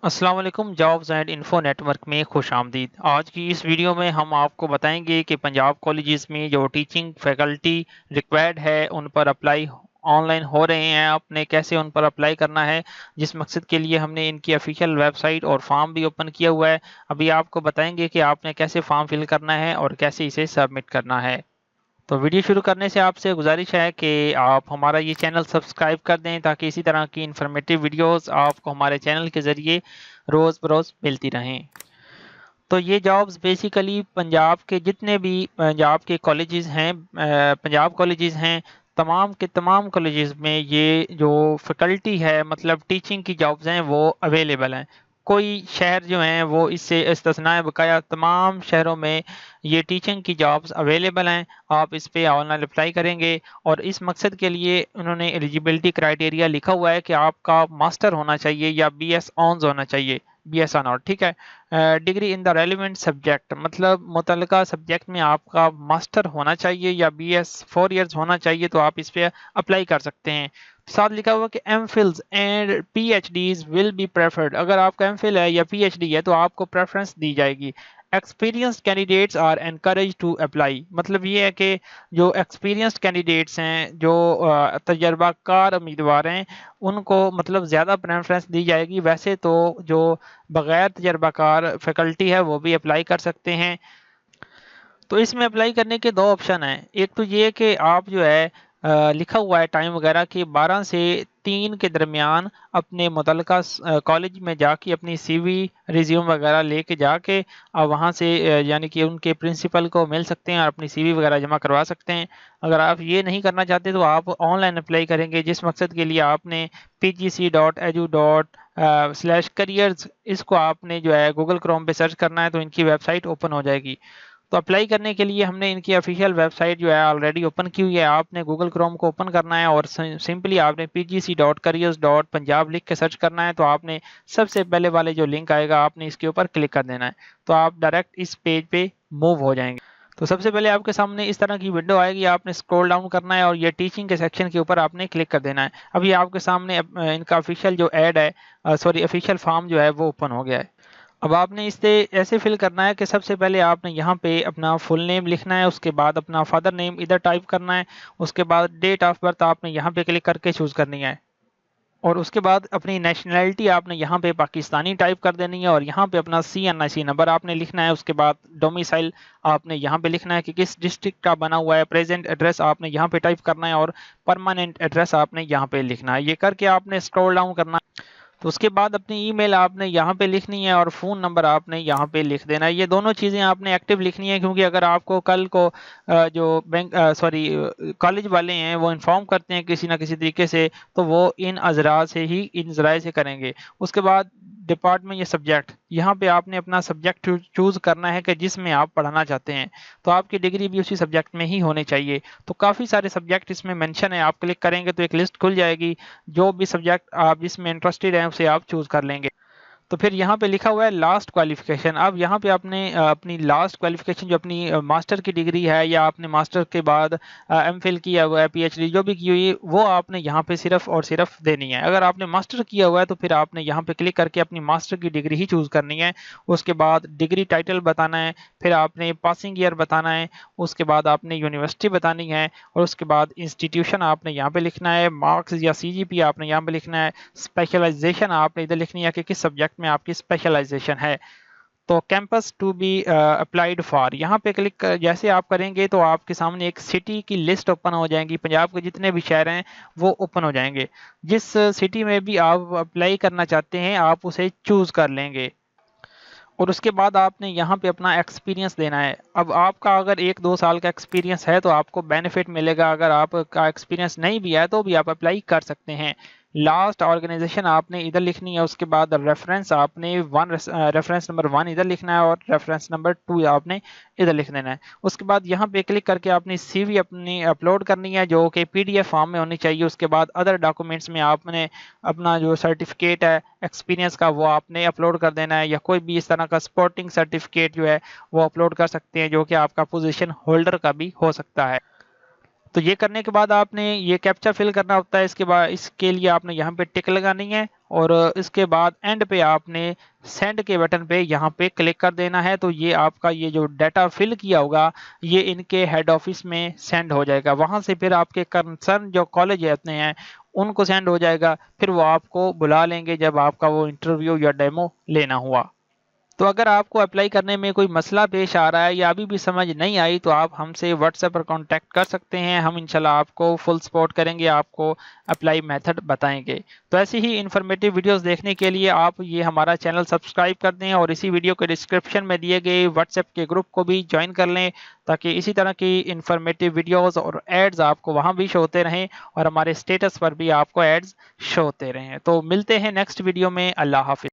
अस्सलाम वालेकुम। Jobs and info network में खुश आमदीद। आज की इस वीडियो में हम आपको बताएंगे कि पंजाब कॉलेजेस में जो टीचिंग फैकल्टी रिक्वायर्ड है उन पर अप्लाई ऑनलाइन हो रहे हैं। आपने कैसे उन पर अप्लाई करना है, जिस मकसद के लिए हमने इनकी ऑफिशियल वेबसाइट और फॉर्म भी ओपन किया हुआ है। अभी आपको बताएंगे कि आपने कैसे फॉर्म फिल करना है और कैसे इसे सबमिट करना है। तो वीडियो शुरू करने से आपसे गुजारिश है कि आप हमारा ये चैनल सब्सक्राइब कर दें ताकि इसी तरह की इंफॉर्मेटिव वीडियोस आपको हमारे चैनल के ज़रिए रोज़ बरोज़ मिलती रहें। तो ये जॉब्स बेसिकली पंजाब के जितने भी पंजाब के कॉलेजेस हैं, पंजाब कॉलेजेस हैं, तमाम के तमाम कॉलेजेस में ये जो फैकल्टी है, मतलब टीचिंग की जॉब्स हैं, वो अवेलेबल हैं। कोई शहर जो हैं वो इससे इस्तिस्ना है, बकाया तमाम शहरों में ये टीचिंग की जॉब्स अवेलेबल हैं। आप इस पे ऑनलाइन अप्लाई करेंगे और इस मकसद के लिए उन्होंने एलिजिबिलिटी क्राइटेरिया लिखा हुआ है कि आपका मास्टर होना चाहिए या BS ऑनर्स होना चाहिए, BS ऑनर, ठीक है। Degree in the relevant subject, मतलब मुतलका सब्जेक्ट में आपका मास्टर होना चाहिए या BS 4 इयर्स होना चाहिए, तो आप इस पे अप्लाई कर सकते हैं। साथ लिखा हुआ कि MPhils and PhDs will be preferred. अगर आपका MPhil है या PhD है तो आपको प्रेफरेंस दी जाएगी। Experienced candidates are encourage to apply, मतलब ये है कि जो एक्सपीरियंस्ड कैंडिडेट्स हैं, जो तजर्बाकार उम्मीदवार हैं, उनको मतलब ज़्यादा प्रेफरेंस दी जाएगी। वैसे तो जो बगैर तजर्बाकार फैकल्टी है वो भी अप्लाई कर सकते हैं। तो इसमें अप्लाई करने के दो ऑप्शन हैं। एक तो ये कि आप जो है लिखा हुआ है टाइम वगैरह कि 12 से 3 के दरमियान अपने मुतलका कॉलेज में जाके अपनी CV रिज्यूम वगैरह लेके जाके वहाँ से यानी कि उनके प्रिंसिपल को मिल सकते हैं और अपनी CV वगैरह जमा करवा सकते हैं। अगर आप ये नहीं करना चाहते तो आप ऑनलाइन अप्लाई करेंगे, जिस मकसद के लिए आपने pgc.edu./careers इसको आपने जो है गूगल क्रोम पे सर्च करना है तो इनकी वेबसाइट ओपन हो जाएगी। तो अप्लाई करने के लिए हमने इनकी ऑफिशियल वेबसाइट जो है ऑलरेडी ओपन की हुई है। आपने गूगल क्रोम को ओपन करना है और सिंपली आपने pgc.careers.punjab लिख के सर्च करना है। तो आपने सबसे पहले वाले जो लिंक आएगा आपने इसके ऊपर क्लिक कर देना है, तो आप डायरेक्ट इस पेज पे मूव हो जाएंगे। तो सबसे पहले आपके सामने इस तरह की विंडो आएगी, आपने स्क्रॉल डाउन करना है और ये टीचिंग के सेक्शन के ऊपर आपने क्लिक कर देना है। अभी आपके सामने इनका ऑफिशियल जो ऐड है, सॉरी ऑफिशियल फॉर्म जो है वो ओपन हो गया है। अब आपने इसे ऐसे फिल करना है कि सबसे पहले आपने यहाँ पे अपना फुल नेम लिखना है, उसके बाद अपना फादर नेम इधर टाइप करना है, उसके बाद डेट ऑफ बर्थ आपने यहाँ पे क्लिक करके चूज़ करनी है और उसके बाद अपनी नेशनैलिटी आपने यहाँ पे पाकिस्तानी टाइप कर देनी है और यहाँ पे अपना CNIC नंबर आपने लिखना है। उसके बाद डोमिसाइल आपने यहाँ पे लिखना है कि किस डिस्ट्रिक्ट का बना हुआ है। प्रेजेंट एड्रेस आपने यहाँ पे टाइप करना है और परमानेंट एड्रेस आपने यहाँ पे लिखना है। ये करके आपने स्क्रॉल डाउन करना है। तो उसके बाद अपनी ईमेल आपने यहाँ पे लिखनी है और फ़ोन नंबर आपने यहाँ पे लिख देना है। ये दोनों चीज़ें आपने एक्टिव लिखनी है, क्योंकि अगर आपको कल को जो बैंक सॉरी कॉलेज वाले हैं वो इन्फॉर्म करते हैं किसी ना किसी तरीके से, तो वो इन अजरा से ही इन ज़राए से करेंगे। उसके बाद डिपार्टमेंट या सब्जेक्ट, यहाँ पे आपने अपना सब्जेक्ट चूज़ करना है कि जिसमें आप पढ़ाना चाहते हैं, तो आपकी डिग्री भी उसी सब्जेक्ट में ही होनी चाहिए। तो काफ़ी सारे सब्जेक्ट इसमें मेंशन है, आप क्लिक करेंगे तो एक लिस्ट खुल जाएगी। जो भी सब्जेक्ट आप जिसमें इंटरेस्टेड हैं उसे आप चूज़ कर लेंगे। तो फिर यहाँ पे लिखा हुआ है लास्ट क्वालिफिकेशन। अब यहाँ पे आपने अपनी लास्ट क्वालिफिकेशन जो अपनी मास्टर की डिग्री है या आपने मास्टर के बाद MPhil किया हुआ है, PhD जो भी की हुई है, वो आपने यहाँ पे सिर्फ और सिर्फ देनी है। अगर आपने मास्टर किया हुआ है तो फिर आपने यहाँ पे क्लिक करके अपनी मास्टर की डिग्री ही चूज़ करनी है। उसके बाद डिग्री टाइटल बताना है, फिर आपने पासिंग ईयर बताना है, उसके बाद आपने यूनिवर्सिटी बतानी है और उसके बाद इंस्टीट्यूशन आपने यहाँ पे लिखना है, मार्क्स या CGP आपने यहाँ पे लिखना है, स्पेशलाइजेशन आपने इधर लिखनी है कि किस सब्जेक्ट में आपकी स्पेशलाइजेशन है। तो campus to be applied for, यहाँ पे क्लिक जैसे आप करेंगे तो आपके सामने एक सिटी की लिस्ट ओपन हो जाएगी। पंजाब के जितने भी शहर हैं वो ओपन हो जाएंगे। जिस सिटी में भी आप अप्लाई करना चाहते हैं आप उसे चूज़ कर लेंगे और उसके बाद आपने यहाँ पे अपना एक्सपीरियंस देना है। अब आपका अगर 1-2 साल का एक्सपीरियंस है तो आपको बेनिफिट मिलेगा, अगर आपका एक्सपीरियंस नहीं भी है तो भी आप अप्लाई कर सकते हैं। लास्ट ऑर्गेनाइजेशन आपने इधर लिखनी है, उसके बाद रेफरेंस आपने रेफरेंस नंबर 1 इधर लिखना है और रेफरेंस नंबर 2 आपने इधर लिख देना है। उसके बाद यहाँ पे क्लिक करके अपनी CV अपनी अपलोड करनी है जो कि PDF फॉर्म में होनी चाहिए। उसके बाद अदर डॉक्यूमेंट्स में आपने अपना जो सर्टिफिकेट है एक्सपीरियंस का वो आपने अपलोड कर देना है, या कोई भी इस तरह का स्पोर्टिंग सर्टिफिकेट जो है वो अपलोड कर सकते हैं जो कि आपका पोजीशन होल्डर का भी हो सकता है। तो ये करने के बाद आपने ये कैप्चा फिल करना होता है। इसके बाद इसके लिए आपने यहाँ पे टिक लगानी है اور اس کے بعد اینڈ پہ آپ نے سینڈ کے بٹن پہ یہاں پہ کلک کر دینا ہے، تو یہ آپ کا یہ جو ڈیٹا فل کیا ہوگا یہ ان کے ہیڈ آفس میں سینڈ ہو جائے گا، وہاں سے پھر آپ کے کنسرن جو کالج اپنے ہیں ان کو سینڈ ہو جائے گا، پھر وہ آپ کو بلا لیں گے جب آپ کا وہ انٹرویو یا ڈیمو لینا ہوا۔ تو اگر آپ کو اپلائی کرنے میں کوئی مسئلہ پیش آ رہا ہے یا ابھی بھی سمجھ نہیں آئی تو آپ ہم سے واٹس ایپ پر کانٹیکٹ کر سکتے ہیں، ہم انشاءاللہ آپ کو فل سپورٹ کریں گے، آپ کو اپلائی میتھڈ بتائیں گے۔ تو ایسی ہی انفارمیٹیو ویڈیوز دیکھنے کے لیے آپ یہ ہمارا چینل سبسکرائب کر دیں اور اسی ویڈیو کے ڈسکرپشن میں دیے گئے واٹس ایپ کے گروپ کو بھی جوائن کر لیں، تاکہ اسی طرح کی انفارمیٹیو ویڈیوز اور ایڈز آپ کو وہاں بھی شو ہوتے رہیں اور ہمارے اسٹیٹس پر بھی آپ کو ایڈز شو ہوتے رہیں۔ تو ملتے ہیں نیکسٹ ویڈیو میں، اللہ حافظ۔